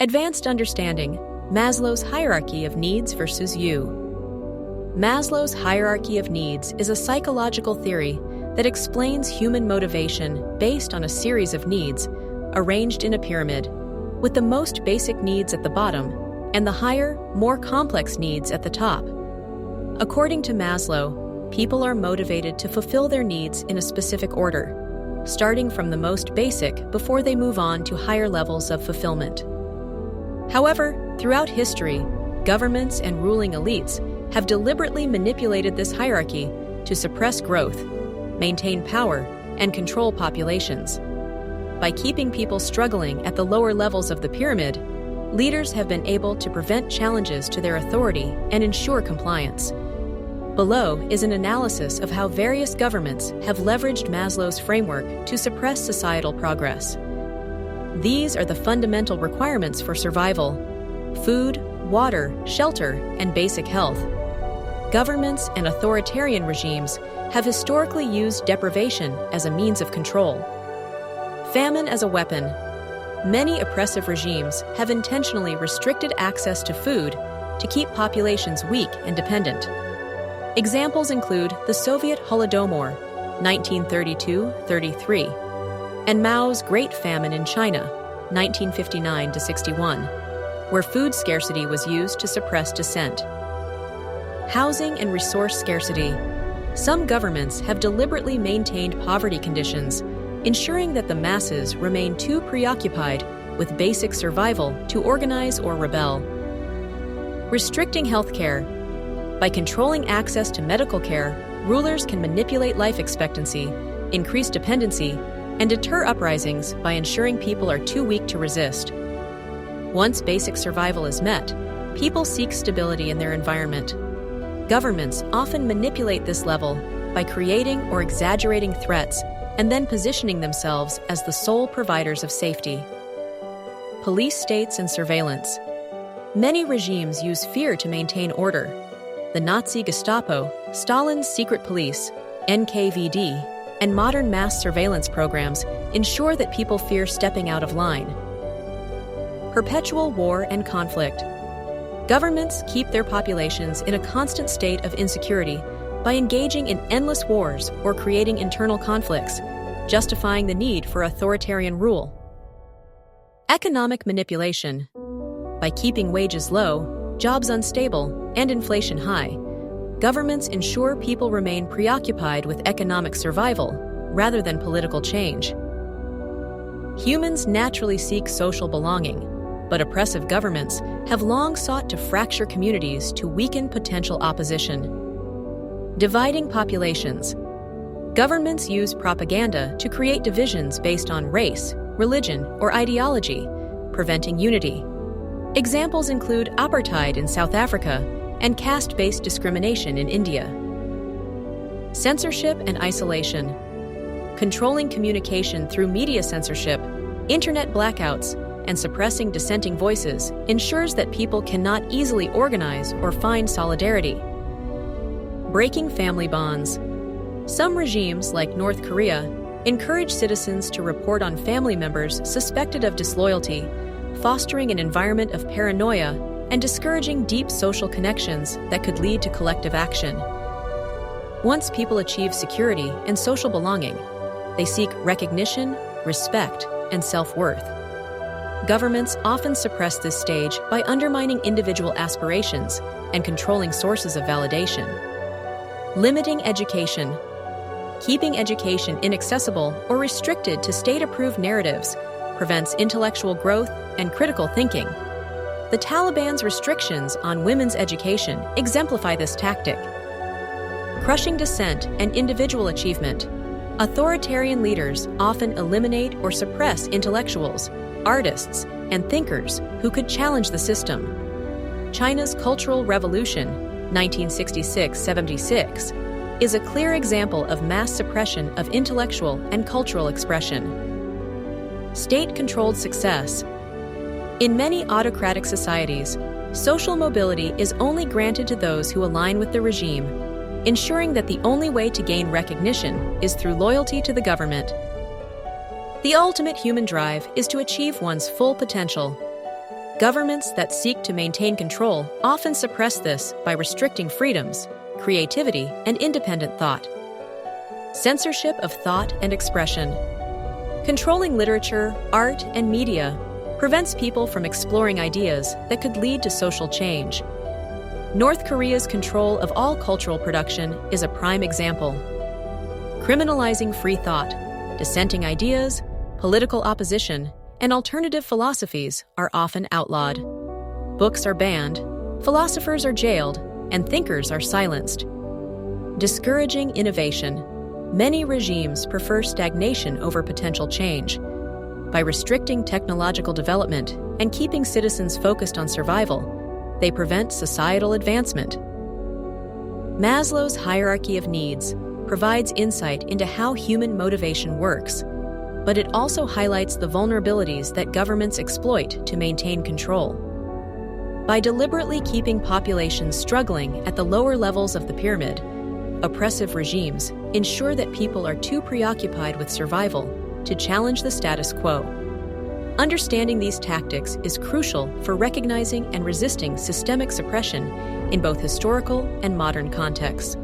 Advanced Understanding, Maslow's Hierarchy of Needs versus You. Maslow's hierarchy of needs is a psychological theory that explains human motivation based on a series of needs arranged in a pyramid, with the most basic needs at the bottom and the higher, more complex needs at the top. According to Maslow, people are motivated to fulfill their needs in a specific order, starting from the most basic before they move on to higher levels of fulfillment. However, throughout history, governments and ruling elites have deliberately manipulated this hierarchy to suppress growth, maintain power, and control populations. By keeping people struggling at the lower levels of the pyramid, leaders have been able to prevent challenges to their authority and ensure compliance. Below is an analysis of how various governments have leveraged Maslow's framework to suppress societal progress. These are the fundamental requirements for survival: food, water, shelter, and basic health. Governments and authoritarian regimes have historically used deprivation as a means of control. Famine as a weapon. Many oppressive regimes have intentionally restricted access to food to keep populations weak and dependent. Examples include the Soviet Holodomor, 1932-33, and Mao's Great Famine in China, 1959-61, where food scarcity was used to suppress dissent. Housing and resource scarcity. Some governments have deliberately maintained poverty conditions, ensuring that the masses remain too preoccupied with basic survival to organize or rebel. Restricting healthcare. By controlling access to medical care, rulers can manipulate life expectancy, increase dependency, and deter uprisings by ensuring people are too weak to resist. Once basic survival is met, people seek stability in their environment. Governments often manipulate this level by creating or exaggerating threats and then positioning themselves as the sole providers of safety. Police states and surveillance. Many regimes use fear to maintain order. The Nazi Gestapo, Stalin's secret police, NKVD, and modern mass surveillance programs ensure that people fear stepping out of line. Perpetual war and conflict. Governments keep their populations in a constant state of insecurity by engaging in endless wars or creating internal conflicts, justifying the need for authoritarian rule. Economic manipulation. By keeping wages low, jobs unstable, and inflation high, governments ensure people remain preoccupied with economic survival rather than political change. Humans naturally seek social belonging, but oppressive governments have long sought to fracture communities to weaken potential opposition. Dividing populations. Governments use propaganda to create divisions based on race, religion, or ideology, preventing unity. Examples include apartheid in South Africa and caste-based discrimination in India. Censorship and isolation. Controlling communication through media censorship, internet blackouts, and suppressing dissenting voices ensures that people cannot easily organize or find solidarity. Breaking family bonds. Some regimes, like North Korea, encourage citizens to report on family members suspected of disloyalty, fostering an environment of paranoia and discouraging deep social connections that could lead to collective action. Once people achieve security and social belonging, they seek recognition, respect, and self-worth. Governments often suppress this stage by undermining individual aspirations and controlling sources of validation. Limiting education. Keeping education inaccessible or restricted to state-approved narratives prevents intellectual growth and critical thinking. The Taliban's restrictions on women's education exemplify this tactic. Crushing dissent and individual achievement. Authoritarian leaders often eliminate or suppress intellectuals, artists, and thinkers who could challenge the system. China's Cultural Revolution, 1966-76, is a clear example of mass suppression of intellectual and cultural expression. State-controlled success. In many autocratic societies, social mobility is only granted to those who align with the regime, ensuring that the only way to gain recognition is through loyalty to the government. The ultimate human drive is to achieve one's full potential. Governments that seek to maintain control often suppress this by restricting freedoms, creativity, and independent thought. Censorship of thought and expression. Controlling literature, art, and media prevents people from exploring ideas that could lead to social change. North Korea's control of all cultural production is a prime example. Criminalizing free thought, dissenting ideas, political opposition, and alternative philosophies are often outlawed. Books are banned, philosophers are jailed, and thinkers are silenced. Discouraging innovation. Many regimes prefer stagnation over potential change. By restricting technological development and keeping citizens focused on survival, they prevent societal advancement. Maslow's hierarchy of needs provides insight into how human motivation works, but it also highlights the vulnerabilities that governments exploit to maintain control. By deliberately keeping populations struggling at the lower levels of the pyramid, oppressive regimes ensure that people are too preoccupied with survival to challenge the status quo. Understanding these tactics is crucial for recognizing and resisting systemic suppression in both historical and modern contexts.